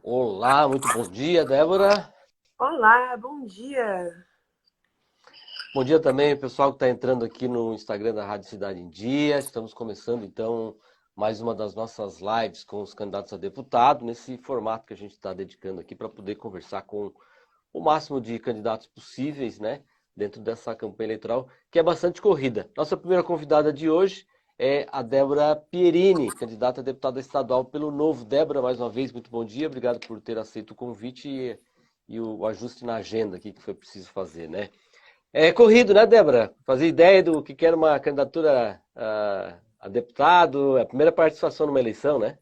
Olá, muito bom dia, Débora. Olá, bom dia. Bom dia também, pessoal que está entrando aqui no Instagram da Rádio Cidade em Dia. Estamos começando então mais uma das nossas lives com os candidatos a deputado, nesse formato que a gente está dedicando aqui para poder conversar com o máximo de candidatos possíveis, né? Dentro dessa campanha eleitoral, que é bastante corrida. Nossa primeira convidada de hoje é a Débora Pierini, candidata a deputada estadual pelo Novo. Débora, mais uma vez, muito bom dia. Obrigado por ter aceito o convite e o ajuste na agenda aqui que foi preciso fazer, né? É corrido, né, Débora? Fazer ideia do que era uma candidatura a deputado, é a primeira participação numa eleição, né?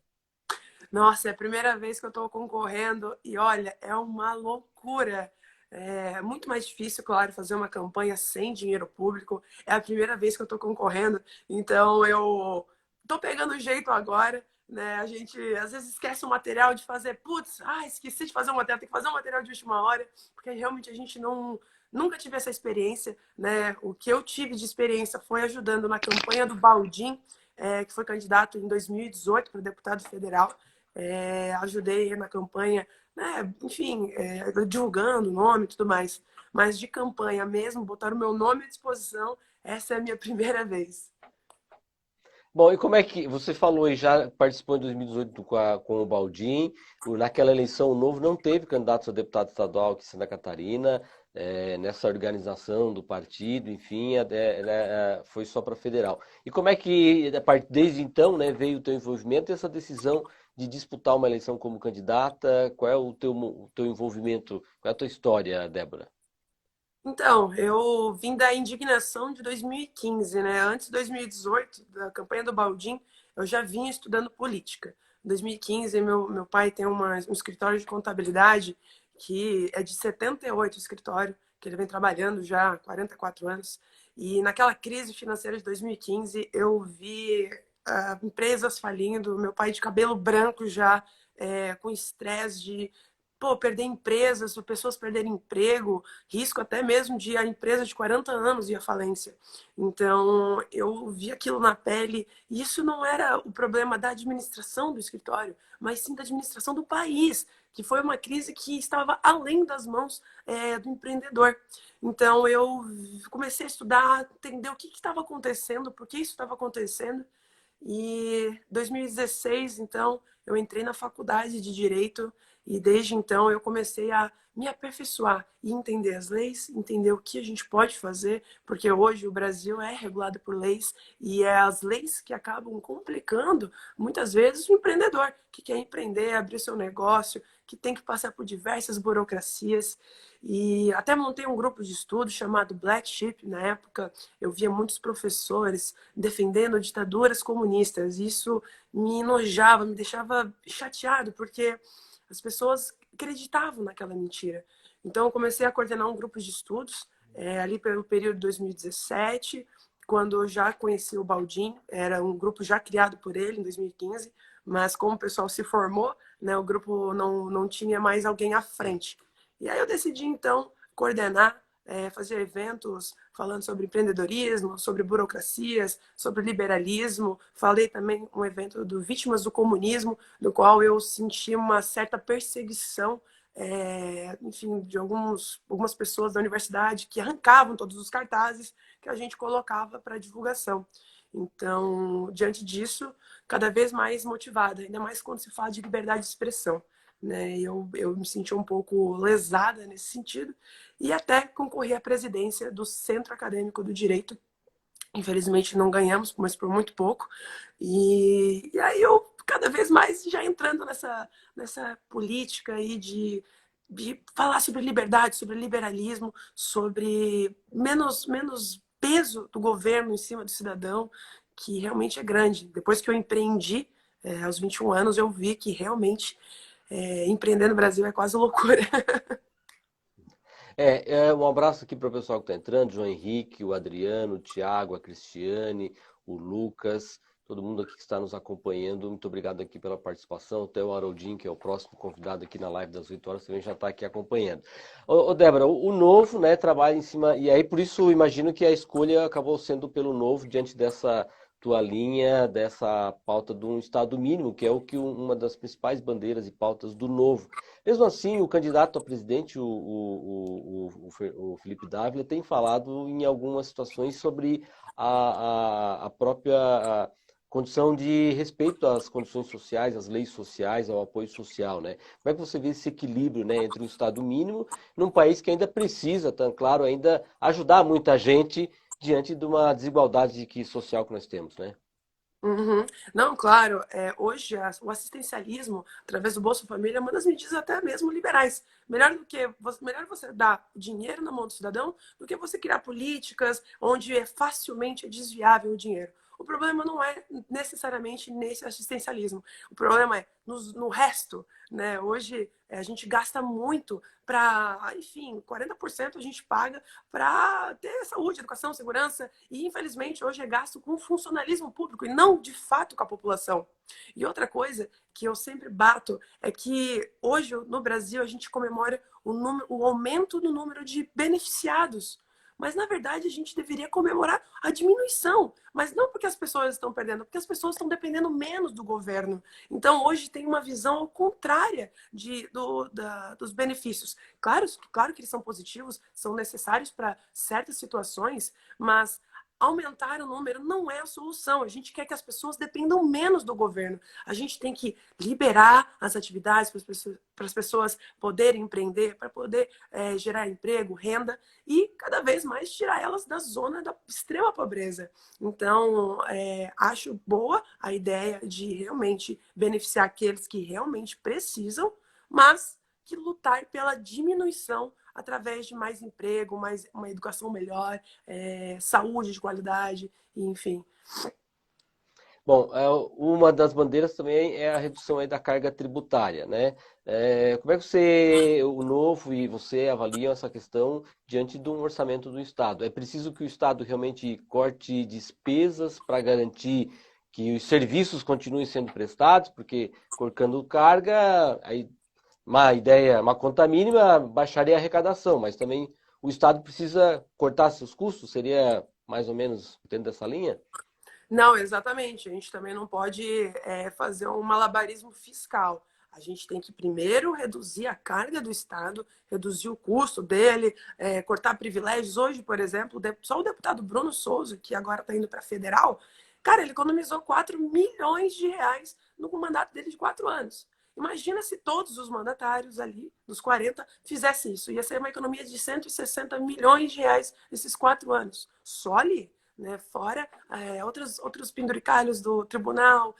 Nossa, é a primeira vez que eu estou concorrendo e olha, é uma loucura. É muito mais difícil, claro, fazer uma campanha sem dinheiro público. É a primeira vez que eu estou concorrendo, então eu estou pegando o jeito agora, né? A gente às vezes esquece o material de fazer, putz, esqueci de fazer o material, tem que fazer um material de última hora, porque realmente a gente nunca tive essa experiência, né? O que eu tive de experiência foi ajudando na campanha do Baldim, que foi candidato em 2018 para deputado federal. Ajudei na campanha, né? Enfim, divulgando o nome e tudo mais. Mas de campanha mesmo, botar o meu nome à disposição, essa é a minha primeira vez. Bom, e como é que você falou e já participou em 2018 com o Baldim? Naquela eleição o Novo não teve candidato a deputado estadual aqui em Santa Catarina, nessa organização do partido, enfim, foi só para federal. E como é que, desde então, né, veio o teu envolvimento e essa decisão de disputar uma eleição como candidata? Qual é o teu envolvimento? Qual é a tua história, Débora? Então, eu vim da indignação de 2015, né? Antes de 2018, da campanha do Baldim, eu já vinha estudando política. Em 2015, meu pai tem um escritório de contabilidade que é de 78 escritório, que ele vem trabalhando já há 44 anos. E naquela crise financeira de 2015, eu vi empresas falindo, meu pai de cabelo branco já, com estresse de perder empresas, pessoas perderem emprego, risco até mesmo de a empresa de 40 anos ir à falência. Então, eu vi aquilo na pele, e isso não era o problema da administração do escritório, mas sim da administração do país, que foi uma crise que estava além das mãos do empreendedor. Então, eu comecei a estudar, entender o que estava acontecendo, por que isso estava acontecendo, e em 2016, então, eu entrei na faculdade de Direito e desde então eu comecei a me aperfeiçoar e entender as leis, entender o que a gente pode fazer, porque hoje o Brasil é regulado por leis e é as leis que acabam complicando muitas vezes o empreendedor que quer empreender, abrir seu negócio, que tem que passar por diversas burocracias. E até montei um grupo de estudo chamado Black Sheep. Na época, eu via muitos professores defendendo ditaduras comunistas. Isso me enojava, me deixava chateado, porque as pessoas acreditavam naquela mentira. Então, eu comecei a coordenar um grupo de estudos, ali pelo período de 2017, quando eu já conheci o Baldim. Era um grupo já criado por ele em 2015, mas como o pessoal se formou, né, o grupo não tinha mais alguém à frente. E aí eu decidi, então, coordenar, fazer eventos falando sobre empreendedorismo, sobre burocracias, sobre liberalismo. Falei também um evento do Vítimas do Comunismo, no qual eu senti uma certa perseguição, enfim, de algumas pessoas da universidade que arrancavam todos os cartazes que a gente colocava para divulgação. Então, diante disso, cada vez mais motivada, ainda mais quando se fala de liberdade de expressão. Né? Eu me senti um pouco lesada nesse sentido e até concorri à presidência do Centro Acadêmico do Direito. Infelizmente não ganhamos, mas por muito pouco. E aí eu cada vez mais já entrando nessa política aí de falar sobre liberdade, sobre liberalismo, sobre menos peso do governo em cima do cidadão, que realmente é grande. Depois que eu empreendi, aos 21 anos, eu vi que realmente empreender no Brasil é quase loucura. Um abraço aqui para o pessoal que está entrando, João Henrique, o Adriano, o Tiago, a Cristiane, o Lucas, todo mundo aqui que está nos acompanhando. Muito obrigado aqui pela participação. Até o Haroldinho, que é o próximo convidado aqui na live das 8 horas, também já está aqui acompanhando. Ô, Débora, o Novo, né, trabalha em cima, e aí por isso imagino que a escolha acabou sendo pelo Novo, diante dessa tua linha dessa pauta de um Estado mínimo, que é o que uma das principais bandeiras e pautas do Novo. Mesmo assim, o candidato a presidente, o Felipe Dávila, tem falado em algumas situações sobre a própria condição de respeito às condições sociais, às leis sociais, ao apoio social, né? Como é que você vê esse equilíbrio, né, entre um Estado mínimo num país que ainda precisa, tão claro, ainda ajudar muita gente diante de uma desigualdade social que nós temos, né? Uhum. Não, claro, hoje o assistencialismo, através do Bolsa Família, é uma das medidas até mesmo liberais. Melhor você dar dinheiro na mão do cidadão do que você criar políticas onde é facilmente desviável o dinheiro. O problema não é necessariamente nesse assistencialismo. O problema é no resto, né? Hoje a gente gasta muito para, enfim, 40% a gente paga para ter saúde, educação, segurança, e infelizmente hoje é gasto com funcionalismo público e não de fato com a população. E outra coisa que eu sempre bato é que hoje no Brasil a gente comemora o aumento do número de beneficiados. Mas, na verdade, a gente deveria comemorar a diminuição. Mas não porque as pessoas estão perdendo, porque as pessoas estão dependendo menos do governo. Então, hoje tem uma visão contrária dos benefícios. Claro que eles são positivos, são necessários para certas situações, mas aumentar o número não é a solução. A gente quer que as pessoas dependam menos do governo. A gente tem que liberar as atividades para as pessoas poderem empreender, para poder gerar emprego, renda e cada vez mais tirar elas da zona da extrema pobreza. Então, acho boa a ideia de realmente beneficiar aqueles que realmente precisam, mas que lutar pela diminuição através de mais emprego, mais uma educação melhor, saúde de qualidade, enfim. Bom, uma das bandeiras também é a redução aí da carga tributária, né? Como é que o Novo e você avaliam essa questão diante de um orçamento do Estado? É preciso que o Estado realmente corte despesas para garantir que os serviços continuem sendo prestados, porque colocando carga, aí uma conta mínima baixaria a arrecadação, mas também o Estado precisa cortar seus custos, seria mais ou menos dentro dessa linha? Não, exatamente. A gente também não pode fazer um malabarismo fiscal. A gente tem que primeiro reduzir a carga do Estado, reduzir o custo dele, cortar privilégios. Hoje, por exemplo, só o deputado Bruno Souza, que agora está indo para federal, cara, ele economizou 4 milhões de reais no mandato dele de 4 anos. Imagina se todos os mandatários ali, dos 40, fizessem isso. Ia ser uma economia de 160 milhões de reais nesses 4 anos. Só ali. Né? Fora outros penduricalhos do tribunal,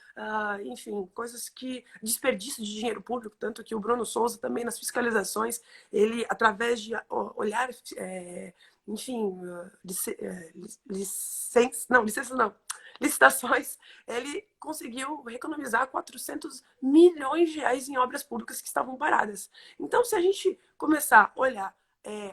enfim, coisas que desperdício de dinheiro público, tanto que o Bruno Souza também nas fiscalizações, ele através de olhar, enfim, licença não, licitações, ele conseguiu economizar 400 milhões de reais em obras públicas que estavam paradas. Então, se a gente começar a olhar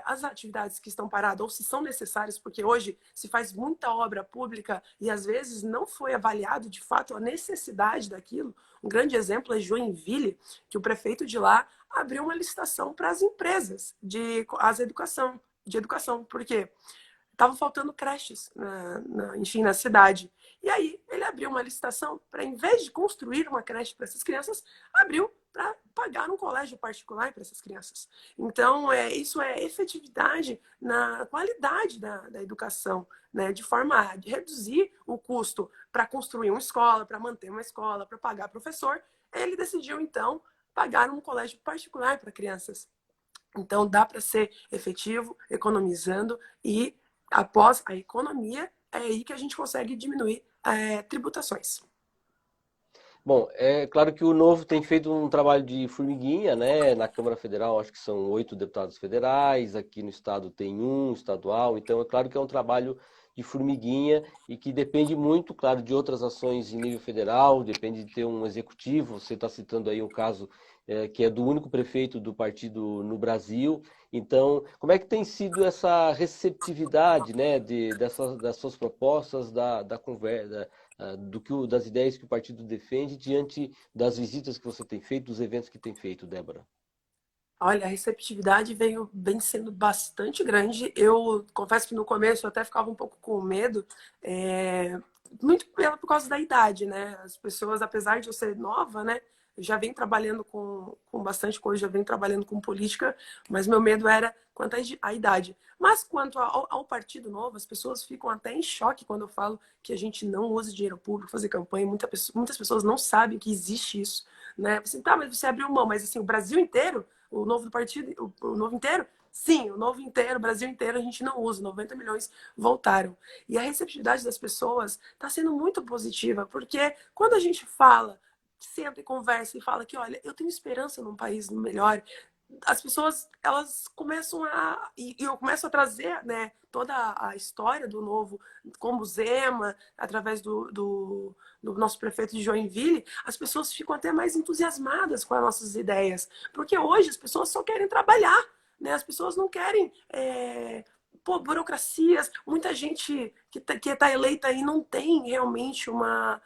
as atividades que estão paradas ou se são necessárias, porque hoje se faz muita obra pública e às vezes não foi avaliado de fato a necessidade daquilo. Um grande exemplo é Joinville, que o prefeito de lá abriu uma licitação para as empresas de educação. Por quê? Estavam faltando creches, enfim, na cidade. E aí ele abriu uma licitação para, em vez de construir uma creche para essas crianças, abriu para pagar um colégio particular para essas crianças. Então, isso é efetividade na qualidade da educação, né? De forma a reduzir o custo para construir uma escola, para manter uma escola, para pagar professor. Ele decidiu, então, pagar um colégio particular para crianças. Então, dá para ser efetivo, economizando e após a economia, é aí que a gente consegue diminuir tributações. Bom, é claro que o Novo tem feito um trabalho de formiguinha, né? Na Câmara Federal, acho que são 8 deputados federais, aqui no estado tem um estadual, então é claro que é um trabalho de formiguinha e que depende muito, claro, de outras ações em nível federal, depende de ter um executivo. Você está citando aí um caso que é do único prefeito do partido no Brasil. Então, como é que tem sido essa receptividade, né, das suas propostas, da conversa, das ideias que o partido defende diante das visitas que você tem feito, dos eventos que tem feito, Débora? Olha, a receptividade vem sendo bastante grande. Eu confesso que no começo eu até ficava um pouco com medo, muito por causa da idade, né? As pessoas, apesar de eu ser nova, né? Eu já venho trabalhando com bastante coisa, já venho trabalhando com política, mas meu medo era quanto à idade. Mas quanto ao Partido Novo, as pessoas ficam até em choque quando eu falo que a gente não usa dinheiro público para fazer campanha. Muitas pessoas não sabem que existe isso, né? Assim, tá, mas você abriu mão, mas assim, o Brasil inteiro, o novo do partido, o novo inteiro, sim, o novo inteiro, o Brasil inteiro a gente não usa, 90 milhões voltaram. E a receptividade das pessoas está sendo muito positiva, porque quando a gente fala, senta e conversa e fala que, olha, eu tenho esperança num país melhor, as pessoas, elas começam a... E eu começo a trazer, né, toda a história do novo, como Zema, através do nosso prefeito de Joinville, as pessoas ficam até mais entusiasmadas com as nossas ideias. Porque hoje as pessoas só querem trabalhar, né? As pessoas não querem... burocracias, muita gente que tá eleita aí não tem realmente uma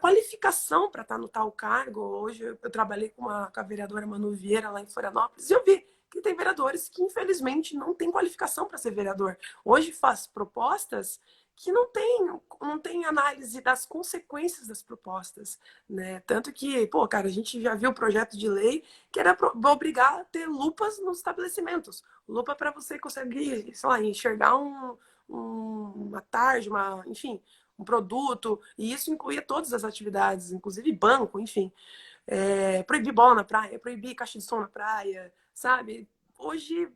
qualificação para estar no tal cargo. Hoje eu trabalhei com a vereadora Manu Vieira lá em Florianópolis e eu vi que tem vereadores que infelizmente não têm qualificação para ser vereador. Hoje faz propostas que não tem análise das consequências das propostas, né? Tanto que, pô, cara, a gente já viu o projeto de lei que era obrigar a ter lupas nos estabelecimentos. Lupa para você conseguir, sei lá, enxergar uma tarde, enfim, um produto, e isso incluía todas as atividades, inclusive banco, enfim. Proibir bola na praia, proibir caixa de som na praia, sabe? Hoje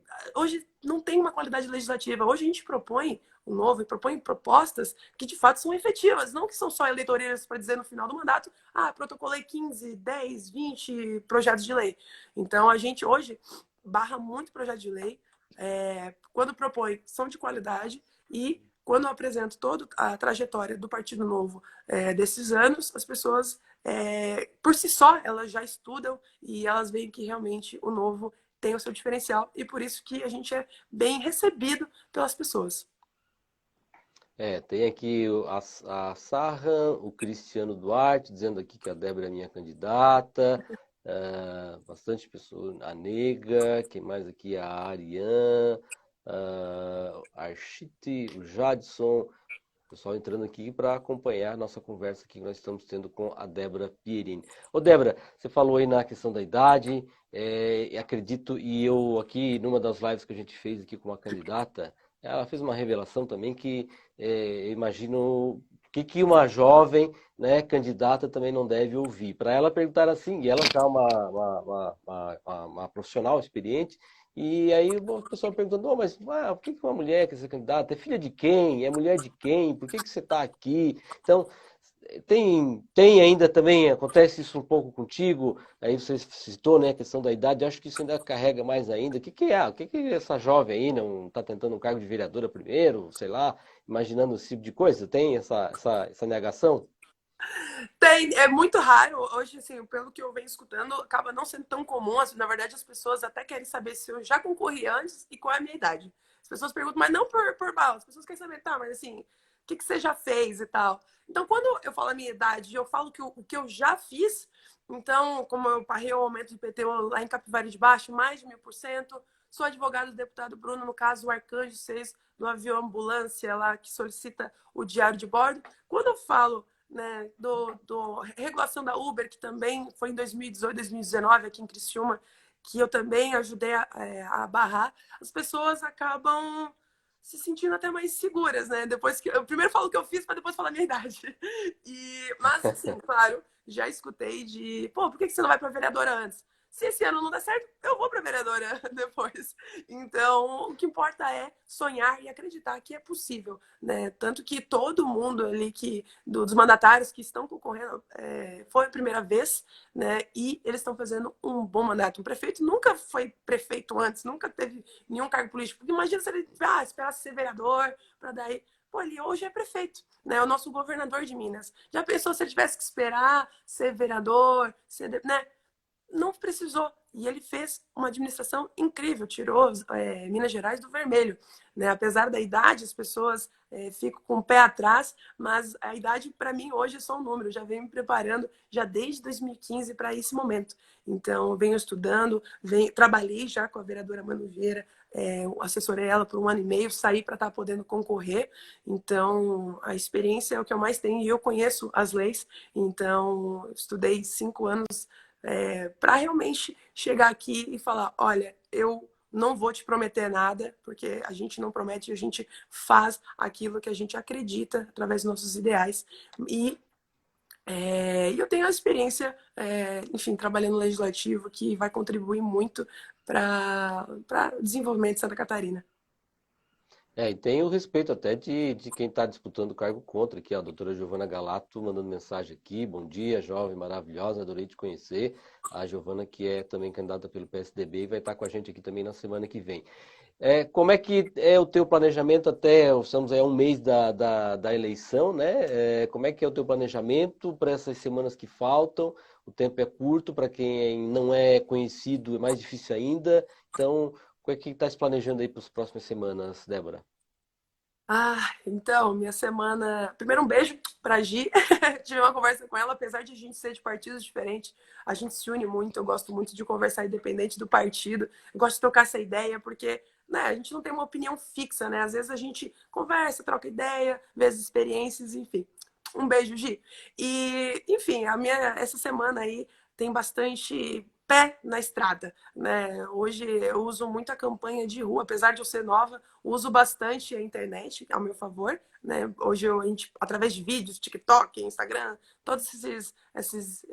não tem uma qualidade legislativa. Hoje a gente propõe o novo e propõe propostas que de fato são efetivas, não que são só eleitoreiras para dizer no final do mandato, protocolei 15, 10, 20 projetos de lei. Então a gente hoje barra muito projeto de lei, quando propõe são de qualidade e quando eu apresento toda a trajetória do Partido Novo desses anos, as pessoas, por si só, elas já estudam e elas veem que realmente o Novo tem o seu diferencial e por isso que a gente é bem recebido pelas pessoas. Tem aqui a Sarra, o Cristiano Duarte, dizendo aqui que a Débora é minha candidata. Bastante pessoa, a Nega, quem mais aqui? A Ariane, a Archite, o Jadson, pessoal entrando aqui para acompanhar a nossa conversa que nós estamos tendo com a Débora Pierini. Ô Débora, você falou aí na questão da idade, acredito, e eu aqui, numa das lives que a gente fez aqui com uma candidata, ela fez uma revelação também que eu imagino o que uma jovem, né, candidata também não deve ouvir. Para ela perguntar assim, e ela já é uma profissional experiente, e aí o pessoal perguntando, oh, mas por que uma mulher quer ser candidata? É filha de quem? É mulher de quem? Por que você está aqui? Então, tem ainda também, acontece isso um pouco contigo, aí você citou, né, a questão da idade, acho que isso ainda carrega mais ainda. O que é? O que essa jovem aí não está tentando um cargo de vereadora primeiro, sei lá, imaginando esse tipo de coisa? Tem essa negação? Tem, é muito raro. Hoje, assim, pelo que eu venho escutando, acaba não sendo tão comum. Assim, na verdade, as pessoas até querem saber se eu já concorri antes e qual é a minha idade. As pessoas perguntam, mas não por bala. As pessoas querem saber, tá, mas assim, o que você já fez e tal. Então, quando eu falo a minha idade, eu falo que o que eu já fiz. Então, como eu parrei o aumento do IPTU lá em Capivari de Baixo, mais de 1000%. Sou advogado do deputado Bruno, no caso, o Arcanjo 6 do avião ambulância lá, que solicita o diário de bordo. Quando eu falo, né, do regulação da Uber, que também foi em 2018, 2019 aqui em Criciúma, que eu também ajudei a barrar, as pessoas acabam se sentindo até mais seguras, né? Depois que eu primeiro falo o que eu fiz para depois falar a minha idade. Mas assim, claro, já escutei por que você não vai para vereadora antes? Se esse ano não der certo, eu vou para vereadora depois. Então, o que importa é sonhar e acreditar que é possível, né? Tanto que todo mundo ali dos mandatários que estão concorrendo foi a primeira vez, né? E eles estão fazendo um bom mandato. Um prefeito nunca foi prefeito antes, nunca teve nenhum cargo político. Porque imagina se ele esperasse ser vereador para daí. Pô, ele hoje é prefeito, né? O nosso governador de Minas. Já pensou se ele tivesse que esperar ser vereador, né? Não precisou. E ele fez uma administração incrível, tirou Minas Gerais do vermelho. Né? Apesar da idade, as pessoas ficam com o pé atrás, mas a idade, para mim, hoje é só um número. Eu já venho me preparando já desde 2015 para esse momento. Então, venho estudando, trabalhei já com a vereadora Manu Vieira, assessorei ela por 1 ano e meio, saí para estar podendo concorrer. Então, a experiência é o que eu mais tenho e eu conheço as leis. Então, eu estudei 5 anos para realmente chegar aqui e falar: olha, eu não vou te prometer nada, porque a gente não promete, a gente faz aquilo que a gente acredita através dos nossos ideais. E eu tenho a experiência, enfim, trabalhando no legislativo, que vai contribuir muito para o desenvolvimento de Santa Catarina. E tem o respeito até de quem está disputando o cargo contra, aqui, a doutora Giovana Galato mandando mensagem aqui. Bom dia, jovem maravilhosa, adorei te conhecer. A Giovana, que é também candidata pelo PSDB e vai estar com a gente aqui também na semana que vem. Como é que é o teu planejamento até, estamos aí a um mês da eleição, né? Como é que é o teu planejamento para essas semanas que faltam? O tempo é curto, para quem não é conhecido é mais difícil ainda. Então, como é que está se planejando aí para as próximas semanas, Débora? Então, minha semana. Primeiro, um beijo pra Gi. Tive uma conversa com ela, apesar de a gente ser de partidos diferentes, a gente se une muito. Eu gosto muito de conversar independente do partido. Eu gosto de trocar essa ideia, porque né, a gente não tem uma opinião fixa, né? Às vezes a gente conversa, troca ideia, vê as experiências, enfim. Um beijo, Gi. E, enfim, essa semana aí tem bastante pé na estrada, né? Hoje eu uso muito a campanha de rua, apesar de eu ser nova, uso bastante a internet ao meu favor, né? Hoje a gente, através de vídeos, TikTok, Instagram, todas essas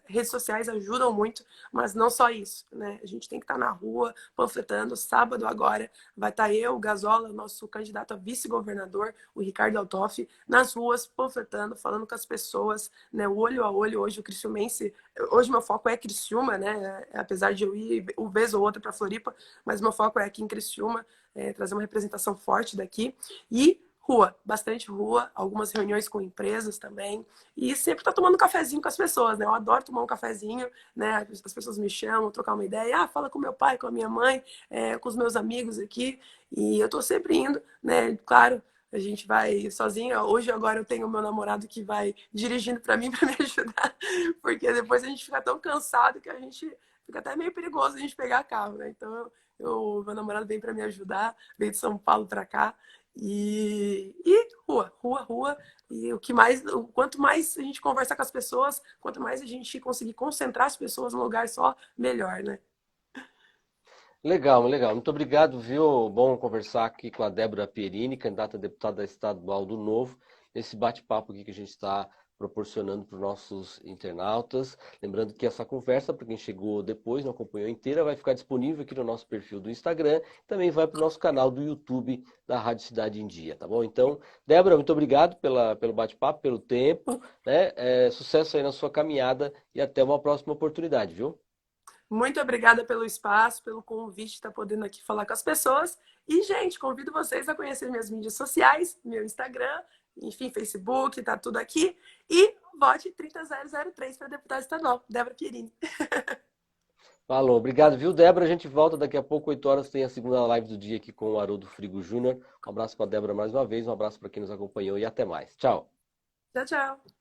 redes sociais ajudam muito, mas não só isso, né? A gente tem que estar na rua panfletando. Sábado agora vai estar eu, o Gazola, nosso candidato a vice-governador, o Ricardo Altoff, nas ruas panfletando, falando com as pessoas, né? O olho a olho. Hoje o criciumense, hoje meu foco é Criciúma, né? Apesar de eu ir uma vez ou outra para Floripa, mas meu foco é aqui em Criciúma, trazer uma representação forte daqui. E rua, bastante rua, algumas reuniões com empresas também. E sempre tá tomando um cafezinho com as pessoas, né? Eu adoro tomar um cafezinho, né? As pessoas me chamam, trocar uma ideia. Fala com meu pai, com a minha mãe, com os meus amigos aqui. E eu tô sempre indo, né? Claro, a gente vai sozinha. Hoje, agora, eu tenho o meu namorado que vai dirigindo para mim, para me ajudar. Porque depois a gente fica tão cansado que a gente fica até meio perigoso a gente pegar carro, né? Então, meu namorado vem para me ajudar, veio de São Paulo para cá. E rua, rua, rua. E quanto mais a gente conversar com as pessoas, quanto mais a gente conseguir concentrar as pessoas num lugar só, melhor, né? Legal, legal. Muito obrigado, viu? Bom conversar aqui com a Débora Pierini, candidata a deputada estadual do Novo, nesse bate-papo aqui que a gente está proporcionando para os nossos internautas. Lembrando que essa conversa, para quem chegou depois, não acompanhou inteira, vai ficar disponível aqui no nosso perfil do Instagram, também vai para o nosso canal do YouTube da Rádio Cidade em Dia, tá bom? Então, Débora, muito obrigado pelo bate-papo, pelo tempo, né? Sucesso aí na sua caminhada e até uma próxima oportunidade, viu? Muito obrigada pelo espaço, pelo convite de estar podendo aqui falar com as pessoas. E, gente, convido vocês a conhecer minhas mídias sociais, meu Instagram, enfim, Facebook, tá tudo aqui. E vote 30003 para deputada estadual, Débora Pierini. Falou, obrigado, viu, Débora? A gente volta daqui a pouco, 8 horas, tem a segunda live do dia aqui com o Haroldo Frigo Júnior. Um abraço para a Débora mais uma vez, um abraço para quem nos acompanhou e até mais. Tchau. Tchau, tchau.